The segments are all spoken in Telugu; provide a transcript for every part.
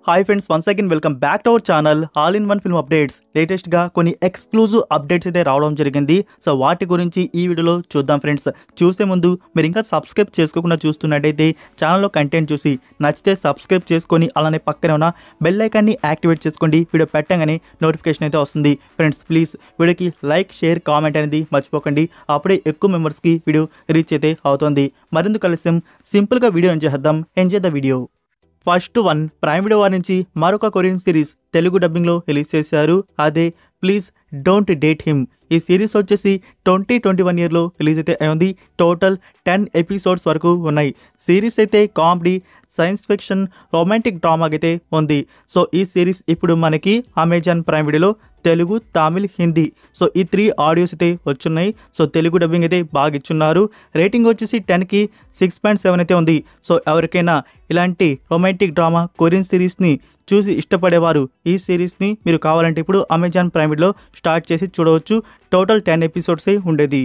Hi friends, once again welcome back to our channel all in one film updates. లేటెస్ట్గా కొన్ని ఎక్స్క్లూజివ్ అప్డేట్స్ అయితే రావడం జరిగింది. సో వాటి గురించి ఈ వీడియోలో చూద్దాం ఫ్రెండ్స్. చూసే ముందు మీరు ఇంకా సబ్స్క్రైబ్ చేసుకోకుండా చూస్తున్నట్టయితే ఛానల్లో కంటెంట్ చూసి నచ్చితే సబ్స్క్రైబ్ చేసుకొని అలానే పక్కనే ఉన్న బెల్ ఐకాన్ని యాక్టివేట్ చేసుకోండి. వీడియో పెట్టగానే నోటిఫికేషన్ అయితే వస్తుంది. ఫ్రెండ్స్ ప్లీజ్ వీడియోకి లైక్, షేర్, కామెంట్ అనేది మర్చిపోకండి. అప్పుడే ఎక్కువ మెంబర్స్కి వీడియో రీచ్ అయితే అవుతుంది. మరింత కలిసి సింపుల్గా video enjoy the video. First one, prime video వారి నుంచి మరొక కొరియన్ సిరీస్ తెలుగు డబ్బింగ్లో రిలీజ్ చేశారు. అదే ప్లీజ్ డోంట్ డేట్ హిమ్. ఈ సిరీస్ వచ్చేసి 2021 ఇయర్లో రిలీజ్ అయితే అయింది. టోటల్ 10 ఎపిసోడ్స్ వరకు ఉన్నాయి. సిరీస్ అయితే కామెడీ, సైన్స్ ఫిక్షన్, రొమాంటిక్ డ్రామాకి అయితే ఉంది. సో ఈ సిరీస్ ఇప్పుడు మనకి అమెజాన్ ప్రైమ్ వీడియోలో తెలుగు, తమిళ్, హిందీ సో ఈ 3 ఆడియోస్ అయితే వచ్చున్నాయి. సో తెలుగు డబ్బింగ్ అయితే బాగా ఇచ్చున్నారు. రేటింగ్ వచ్చేసి 10కి 6.7 అయితే ఉంది. సో ఎవరికైనా ఇలాంటి రొమాంటిక్ డ్రామా కొరియన్ సిరీస్ని చూసి ఇష్టపడేవారు ఈ సిరీస్ని మీరు కావాలంటే ఇప్పుడు అమెజాన్ ప్రైమ్ వీడియోలో స్టార్ట్ చేసి చూడవచ్చు. టోటల్ 10 ఎపిసోడ్సే ఉండేది.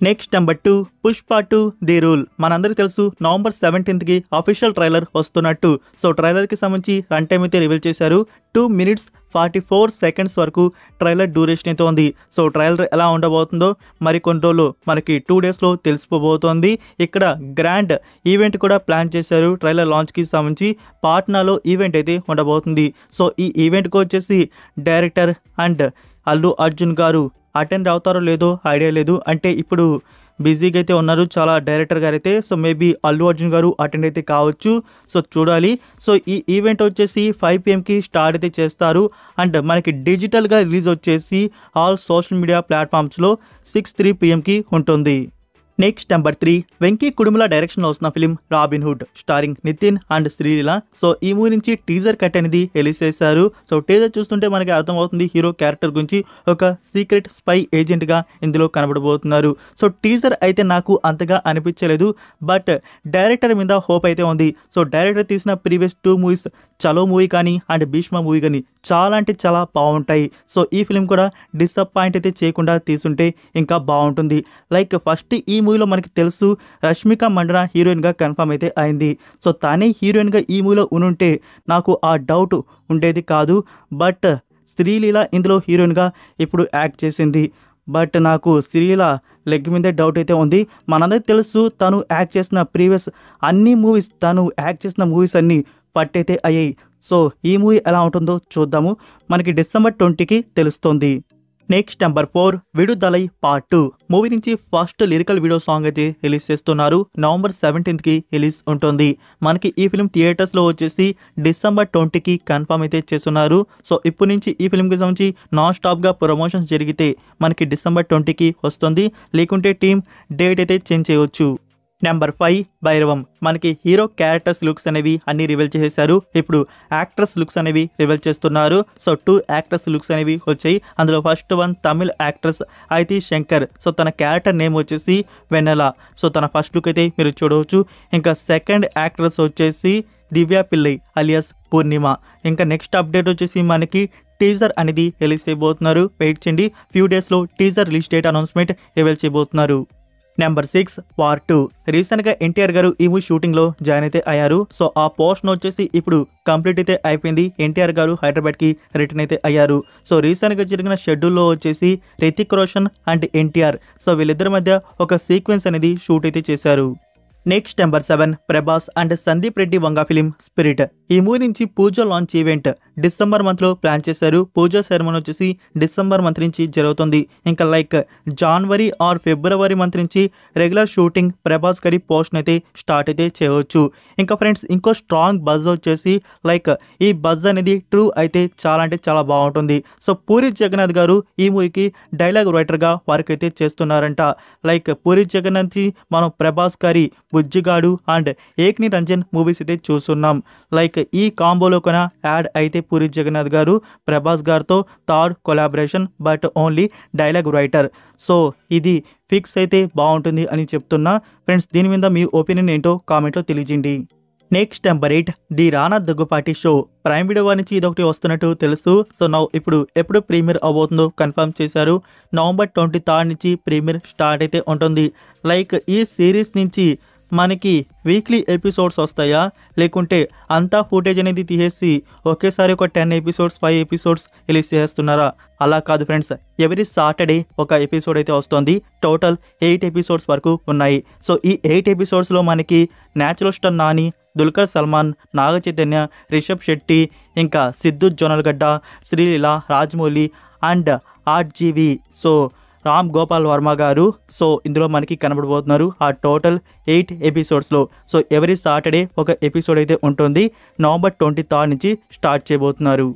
Next number 2, Pushpa 2 the rule. మనందరికీ తెలుసు నవంబర్ 17కి అఫీషియల్ ట్రైలర్ వస్తున్నట్టు. సో ట్రైలర్కి సంబంధించి రన్ టైం అయితే రివీల్ చేశారు. 2 minutes 44 seconds వరకు ట్రైలర్ డ్యూరేషన్ అయితే ఉంది. సో ట్రైలర్ ఎలా ఉండబోతుందో మరి కొన్ని రోజులు మనకి 2 daysలో తెలిసిపోబోతోంది. ఇక్కడ గ్రాండ్ ఈవెంట్ కూడా ప్లాన్ చేశారు. ట్రైలర్ లాంచ్కి సంబంధించి పాట్నాలో ఈవెంట్ అయితే ఉండబోతుంది. సో ఈ ఈవెంట్కి వచ్చేసి డైరెక్టర్ అండ్ అల్లు అర్జున్ గారు అటెండ్ అవుతారో లేదో ఐడియా లేదు. అంటే ఇప్పుడు బిజీగా అయితే ఉన్నారు చాలా డైరెక్టర్ గారు అయితే. సో మేబీ అల్లు అర్జున్ గారు అటెండ్ అయితే కావచ్చు. సో చూడాలి. సో ఈ ఈవెంట్ వచ్చేసి 5 PM స్టార్ట్ అయితే చేస్తారు. అండ్ మనకి డిజిటల్గా రిలీజ్ వచ్చేసి ఆల్ సోషల్ మీడియా ప్లాట్ఫామ్స్లో 6-3 PM ఉంటుంది. నెక్స్ట్ నెంబర్ 3, వెంకీ కుడుముల డైరెక్షన్లో వస్తున్న film Robin Hood starring Nithin and Sreeleela. So ఈ మూవీ నుంచి టీజర్ కట్ అనేది రిలీజ్ చేశారు. సో టీజర్ చూస్తుంటే మనకి అర్థమవుతుంది హీరో క్యారెక్టర్ గురించి ఒక సీక్రెట్ స్పై ఏజెంట్గా ఇందులో కనబడబోతున్నారు. సో టీజర్ అయితే నాకు అంతగా అనిపించలేదు. బట్ డైరెక్టర్ మీద హోప్ అయితే ఉంది. సో డైరెక్టర్ తీసిన ప్రీవియస్ 2 మూవీస్ చలో మూవీ కానీ అండ్ భీష్మ మూవీ కానీ చాలా అంటే చాలా బాగుంటాయి. సో ఈ ఫిలిం కూడా డిసప్పాయింట్ అయితే చేయకుండా తీసుంటే ఇంకా బాగుంటుంది. లైక్ ఫస్ట్ ఈ మూవీలో మనకి తెలుసు రష్మిక మండన హీరోయిన్గా కన్ఫర్మ్ అయితే అయింది. సో తానే హీరోయిన్గా ఈ మూవీలో ఉనుంటే నాకు ఆ డౌట్ ఉండేది కాదు. బట్ శ్రీలీల ఇందులో హీరోయిన్గా ఇప్పుడు యాక్ట్ చేసింది. బట్ నాకు శ్రీలీల లెగ్ మీదే డౌట్ అయితే ఉంది. మనందరికీ తెలుసు తను యాక్ట్ చేసిన ప్రీవియస్ అన్ని మూవీస్ తను యాక్ట్ చేసిన మూవీస్ అన్నీ పట్టయితే అయ్యాయి. సో ఈ మూవీ ఎలా ఉంటుందో చూద్దాము. మనకి December 20కి తెలుస్తుంది. నెక్స్ట్ నెంబర్ 4, విడుదలై పార్ట్ 2 మూవీ నుంచి ఫస్ట్ లిరికల్ వీడియో సాంగ్ అయితే రిలీజ్ చేస్తున్నారు. November 17కి రిలీజ్ ఉంటుంది. మనకి ఈ ఫిలిం థియేటర్స్లో వచ్చేసి December 20కి కన్ఫర్మ్ అయితే చేస్తున్నారు. సో ఇప్పటి నుంచి ఈ ఫిలింకి సంబంధించి నాన్ స్టాప్గా ప్రమోషన్స్ జరిగితే మనకి December 20కి వస్తుంది. లేకుంటే టీమ్ డేట్ అయితే చేంజ్ చేయవచ్చు. నెంబర్ 5, భైరవం. మనకి హీరో క్యారెక్టర్స్ లుక్స్ అనేవి అన్ని రివీల్ చేసేసారు. ఇప్పుడు యాక్ట్రస్ లుక్స్ అనేవి రివీల్ చేస్తున్నారు. సో 2 యాక్ట్రస్ లుక్స్ అనేవి వచ్చాయి. అందులో first one Tamil actress ఐతి Shankar. So తన క్యారెక్టర్ నేమ్ వచ్చేసి వెన్నెల. సో తన ఫస్ట్ లుక్ అయితే మీరు చూడవచ్చు. ఇంకా సెకండ్ యాక్ట్రస్ వచ్చేసి దివ్య పిల్లై అలియాస్ పూర్ణిమ. ఇంకా నెక్స్ట్ అప్డేట్ వచ్చేసి మనకి టీజర్ అనేది రిలీజ్ చేయబోతున్నారు. వెయిట్ చేయండి. ఫ్యూ డేస్లో teaser release date announcement reveal చేయబోతున్నారు. Number 6, war 2. రీసెంట్గా ఎన్టీఆర్ గారు ఈ మూవీ షూటింగ్లో జాయిన్ అయితే అయ్యారు. సో ఆ పోర్షన్ వచ్చేసి ఇప్పుడు కంప్లీట్ అయితే అయిపోయింది. ఎన్టీఆర్ గారు హైదరాబాద్కి రిటర్న్ అయితే అయ్యారు. సో రీసెంట్గా జరిగిన షెడ్యూల్లో వచ్చేసి రితిక్ రోషన్ అండ్ ఎన్టీఆర్ సో వీళ్ళిద్దరి మధ్య ఒక సీక్వెన్స్ అనేది షూట్ అయితే చేశారు. Next number 7, Prabhas and Sandeep Reddy Vanga film Spirit. ఈ మూవీ నుంచి పూజ లాంచ్ ఈవెంట్ December మంత్లో ప్లాన్ చేశారు. పూజ సెరమనీ వచ్చేసి December మంత్ నుంచి జరుగుతుంది. ఇంకా like January or February month నుంచి రెగ్యులర్ షూటింగ్ ప్రభాస్ గారి పోర్షన్ అయితే స్టార్ట్ అయితే చేయవచ్చు. ఇంకా ఫ్రెండ్స్ ఇంకో స్ట్రాంగ్ బజ్ వచ్చేసి లైక్ ఈ బజ్ అనేది ట్రూ అయితే చాలా అంటే చాలా బాగుంటుంది. సో పూరి జగన్నాథ్ గారు ఈ మూవీకి డైలాగ్ రైటర్గా వర్క్ అయితే చేస్తున్నారంట. లైక్ పూరి జగన్నాథ్ మనం ప్రభాస్ గారి బుజ్జిగాడు అండ్ ఏక్ని రంజన్ మూవీస్ అయితే చూస్తున్నాం. లైక్ ఈ కాంబోలో కూడా యాడ్ అయితే పూరి జగన్నాథ్ గారు ప్రభాస్ గారితో third collaboration but only dialogue writer. So ఇది ఫిక్స్ అయితే బాగుంటుంది అని చెప్తున్నా. ఫ్రెండ్స్ దీని మీద మీ ఒపీనియన్ ఏంటో కామెంట్లో తెలియజేయండి. Next number 8, the Rana Daggubati show. Prime video వారి నుంచి ఇదొకటి వస్తున్నట్టు తెలుసు. సో ఇప్పుడు ఎప్పుడు ప్రీమియర్ అవబోతుందో కన్ఫర్మ్ చేశారు. November 23 నుంచి ప్రీమియర్ స్టార్ట్ అయితే ఉంటుంది. లైక్ ఈ సిరీస్ నుంచి మనకి వీక్లీ ఎపిసోడ్స్ వస్తాయా, లేకుంటే అంతా ఫుటేజ్ అనేది తీసేసి ఒకేసారి ఒక 10 ఎపిసోడ్స్ 5 ఎపిసోడ్స్ రిలీజ్ చేస్తున్నారా? అలా కాదు ఫ్రెండ్స్, ఎవ్రీ సాటర్డే ఒక ఎపిసోడ్ అయితే వస్తుంది. టోటల్ 8 ఎపిసోడ్స్ వరకు ఉన్నాయి. సో ఈ 8 ఎపిసోడ్స్లో మనకి న్యాచురల్ స్టార్ నాని, దుల్కర్ సల్మాన్, నాగ చైతన్య, రిషబ్ శెట్టి, ఇంకా Siddhu Jonnalagadda, Sreeleela, Rajamouli and RGV, so Ram Gopal Varma గారు, సో ఇందులో మనకి కనబడబోతున్నారు ఆ టోటల్ 8 ఎపిసోడ్స్లో. సో ఎవ్రీ సాటర్డే ఒక ఎపిసోడ్ అయితే ఉంటుంది. నవంబర్ 23 నుంచి స్టార్ట్ చేయబోతున్నారు.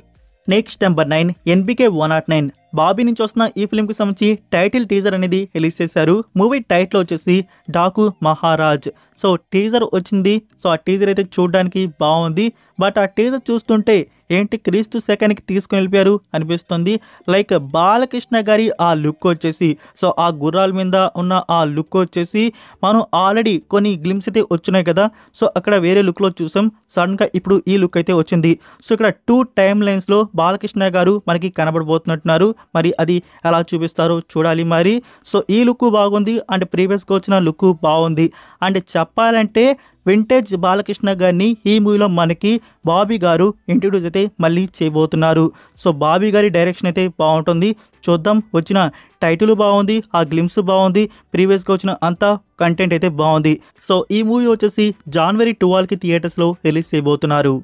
Next number 9 NBK 109. బాబీ నుంచి వస్తున్న ఈ ఫిల్మ్కి సంబంధించి టైటిల్ టీజర్ అనేది రిలీజ్ చేశారు. మూవీ టైటిల్ వచ్చేసి డాకు మహారాజ్. సో టీజర్ వచ్చింది. సో ఆ టీజర్ అయితే చూడడానికి బాగుంది. బట్ ఆ టీజర్ చూస్తుంటే ఏంటి క్రీస్తు శకానికి తీసుకుని వెళ్ళిపోయారు అనిపిస్తుంది. లైక్ బాలకృష్ణ గారి ఆ లుక్ వచ్చేసి, సో ఆ గుర్రాల మీద ఉన్న ఆ లుక్ వచ్చేసి మనం ఆల్రెడీ కొన్ని గ్లిమ్స్ అయితే వచ్చినాయి కదా. సో అక్కడ వేరే లుక్లో చూసాం. సడన్గా ఇప్పుడు ఈ లుక్ అయితే వచ్చింది. సో ఇక్కడ 2 టైమ్ లైన్స్లో బాలకృష్ణ గారు మనకి కనబడబోతున్నట్టున్నారు. మరి అది ఎలా చూపిస్తారో చూడాలి మరి. సో ఈ లుక్ బాగుంది అండ్ ప్రీవియస్గా వచ్చిన లుక్ బాగుంది. అండ్ చెప్పాలంటే వింటేజ్ బాలకృష్ణ గారిని ఈ మూవీలో మనకి బాబీ గారు ఇంట్రడ్యూస్ అయితే మళ్ళీ చేయబోతున్నారు. సో బాబీ గారి డైరెక్షన్ అయితే బాగుంటుంది. చూద్దాం. వచ్చిన టైటిల్ బాగుంది, ఆ గ్లిమ్స్ బాగుంది, ప్రీవియస్గా వచ్చిన అంతా కంటెంట్ అయితే బాగుంది. సో ఈ మూవీ వచ్చేసి జనవరి 12కి థియేటర్స్లో రిలీజ్ చేయబోతున్నారు.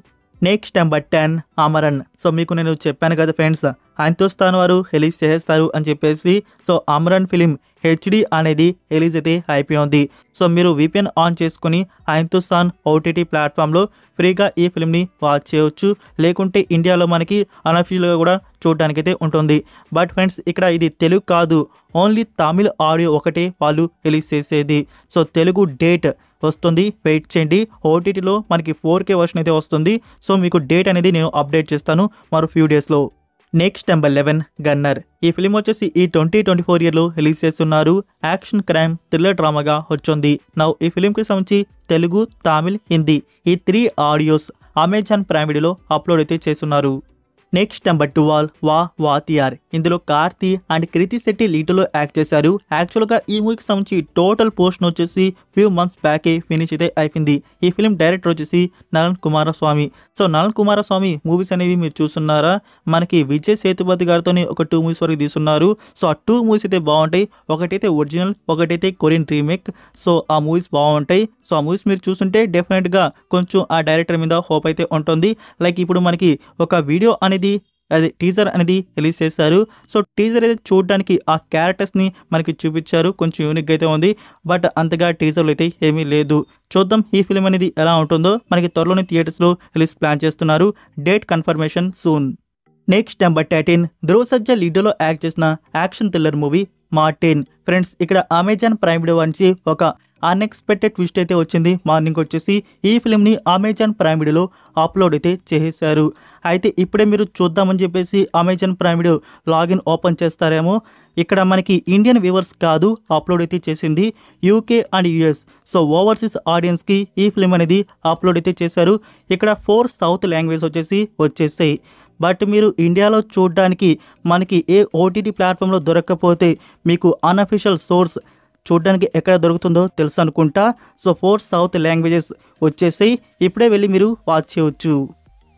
Next number 10 Amaran. సో మీకు నేను చెప్పాను కదా ఫ్రెండ్స్, హిందుస్థాన్ వారు రిలీజ్ చేస్తారు అని చెప్పేసి. సో అమరన్ ఫిలిం హెచ్డి అనేది రిలీజ్ అయితే అయిపోయింది. సో మీరు విపిఎన్ ఆన్ చేసుకుని హిందుస్థాన్ ఓటీటీ ప్లాట్ఫామ్లో ఫ్రీగా ఈ ఫిల్మ్ని వాచ్ చేయవచ్చు. లేకుంటే ఇండియాలో మనకి అన్అఫీషియల్గా కూడా చూడడానికైతే ఉంటుంది. బట్ ఫ్రెండ్స్ ఇక్కడ ఇది తెలుగు కాదు, ఓన్లీ తమిళ్ ఆడియో ఒకటే వాళ్ళు రిలీజ్ చేసేది. సో తెలుగు డేట్ వస్తుంది, వెయిట్ చేయండి. ఓటీటీలో మనకి 4K వర్షన్ అయితే వస్తుంది. సో మీకు డేట్ అనేది నేను అప్డేట్ చేస్తాను మరో ఫ్యూ డేస్లో. Next number 11 gunner. ఈ ఫిలిం వచ్చేసి ఈ 2024 ఇయర్లో రిలీజ్ చేస్తున్నారు. యాక్షన్ క్రైమ్ థ్రిల్లర్ డ్రామాగా వచ్చింది. నౌ ఈ ఫిలింకి సంబంధించి తెలుగు, తమిళ్, హిందీ ఈ 3 ఆడియోస్ అమెజాన్ ప్రైమ్ వీడియోలో అప్లోడ్ అయితే చేస్తున్నారు. Next number 12 Vaathiyar. ఇందులో కార్తీ అండ్ కృతి శెట్టి లీడ్లో యాక్ట్ చేశారు. యాక్చువల్గా ఈ మూవీకి సంబంధించి టోటల్ పోర్షన్ వచ్చేసి ఫ్యూ మంత్స్ బ్యాకే ఫినిష్ అయితే అయిపోయింది. ఈ ఫిలిం డైరెక్టర్ వచ్చేసి నలన్ కుమారస్వామి. సో నలన్ కుమారస్వామి మూవీస్ అనేవి మీరు చూస్తున్నారా? మనకి విజయ్ సేతుపతి గారితో ఒక 2 మూవీస్ వరకు తీసుకున్నారు. సో ఆ 2 మూవీస్ అయితే బాగుంటాయి. ఒకటైతే ఒరిజినల్, ఒకటైతే కొరియన్ రీమేక్. సో ఆ మూవీస్ బాగుంటాయి. సో ఆ మూవీస్ మీరు చూస్తుంటే డెఫినెట్గా కొంచెం ఆ డైరెక్టర్ మీద హోప్ అయితే ఉంటుంది. లైక్ ఇప్పుడు మనకి ఒక వీడియో అనేది అది టీజర్ అనేది రిలీజ్ చేశారు. సో టీజర్ అయితే చూడడానికి ఆ క్యారెక్టర్స్ని మనకి చూపించారు. కొంచెం యూనిక్గా అయితే ఉంది. బట్ అంతగా టీజర్లు అయితే ఏమీ లేదు. చూద్దాం ఈ ఫిలిం అనేది ఎలా ఉంటుందో. మనకి త్వరలోనే థియేటర్స్లో రిలీజ్ ప్లాన్ చేస్తున్నారు. Date confirmation soon. Next number 13 Dhruv Sajja లీడర్లో యాక్ట్ చేసిన action thriller movie Martin. Friends ఇక్కడ అమెజాన్ ప్రైమ్ వీడియో నుంచి ఒక అన్ఎక్స్పెక్టెడ్ ట్విస్ట్ అయితే వచ్చింది. మార్నింగ్ వచ్చేసి ఈ ఫిలింని అమెజాన్ ప్రైమ్ వీడియోలో అప్లోడ్ అయితే చేశారు. అయితే ఇప్పుడే మీరు చూద్దామని చెప్పేసి Amazon Prime video login open చేస్తారేమో. ఇక్కడ మనకి ఇండియన్ వ్యూవర్స్ కాదు అప్లోడ్ అయితే చేసింది, UK and US. So overseas ఆడియన్స్కి ఈ ఫిలిం అనేది అప్లోడ్ అయితే చేశారు. ఇక్కడ 4 సౌత్ లాంగ్వేజ్ వచ్చేసాయి. బట్ మీరు ఇండియాలో చూడడానికి మనకి ఏ ఓటీటీ ప్లాట్ఫామ్లో దొరకకపోతే మీకు అన్అఫీషియల్ సోర్స్ చూడడానికి ఎక్కడ దొరుకుతుందో తెలుసు అనుకుంటా. సో 4 సౌత్ లాంగ్వేజెస్ వచ్చేసాయి. ఇప్పుడే వెళ్ళి మీరు వాచ్ చేయవచ్చు.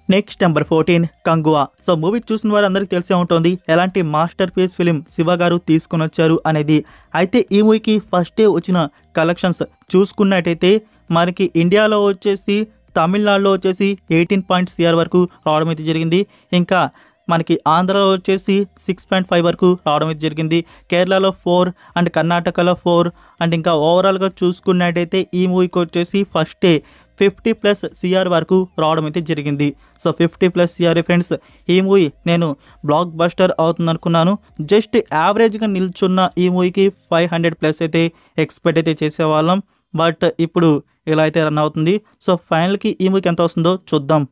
Next number 14 Kanguva. So movie చూసిన వారు అందరికీ తెలిసే ఉంటుంది ఎలాంటి మాస్టర్ పీస్ ఫిలిం శివ గారు తీసుకుని వచ్చారు అనేది. అయితే ఈ మూవీకి ఫస్ట్ డే వచ్చిన కలెక్షన్స్ చూసుకున్నట్టయితే మనకి ఇండియాలో వచ్చేసి తమిళనాడులో వచ్చేసి 18 CR వరకు రావడం అయితే జరిగింది. ఇంకా మనకి ఆంధ్రాలో వచ్చేసి 6.5 వరకు రావడం అయితే జరిగింది. కేరళలో 4 అండ్ కర్ణాటకలో 4 అండ్ ఇంకా ఓవరాల్గా చూసుకున్నట్టయితే ఈ మూవీకి వచ్చేసి ఫస్ట్ డే 50+ CR వరకు రావడం అయితే జరిగింది. So 50+ CR friends. ఈ మూవీ నేను బ్లాక్ బస్టర్ అవుతుంది అనుకున్నాను. జస్ట్ యావరేజ్గా నిల్చున్న ఈ మూవీకి 500+ అయితే ఎక్స్పెక్ట్ అయితే చేసేవాళ్ళం. బట్ ఇప్పుడు ఇలా అయితే రన్ అవుతుంది. సో ఫైనల్కి ఈ మూవీకి ఎంత వస్తుందో చూద్దాం.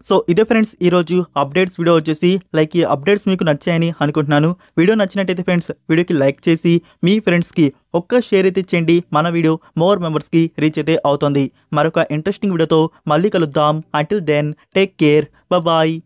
సో ఇదే ఫ్రెండ్స్ ఈరోజు అప్డేట్స్ వీడియో వచ్చేసి. లైక్ ఈ అప్డేట్స్ మీకు నచ్చాయని అనుకుంటున్నాను. వీడియో నచ్చినట్టయితే ఫ్రెండ్స్ వీడియోకి లైక్ చేసి మీ ఫ్రెండ్స్కి ఒక్క షేర్ అయితే ఇచ్చేయండి. మన వీడియో మోర్ మెంబర్స్కి రీచ్ అయితే అవుతుంది. మరొక ఇంట్రెస్టింగ్ వీడియోతో మళ్ళీ కలుద్దాం. Until then take care, bye.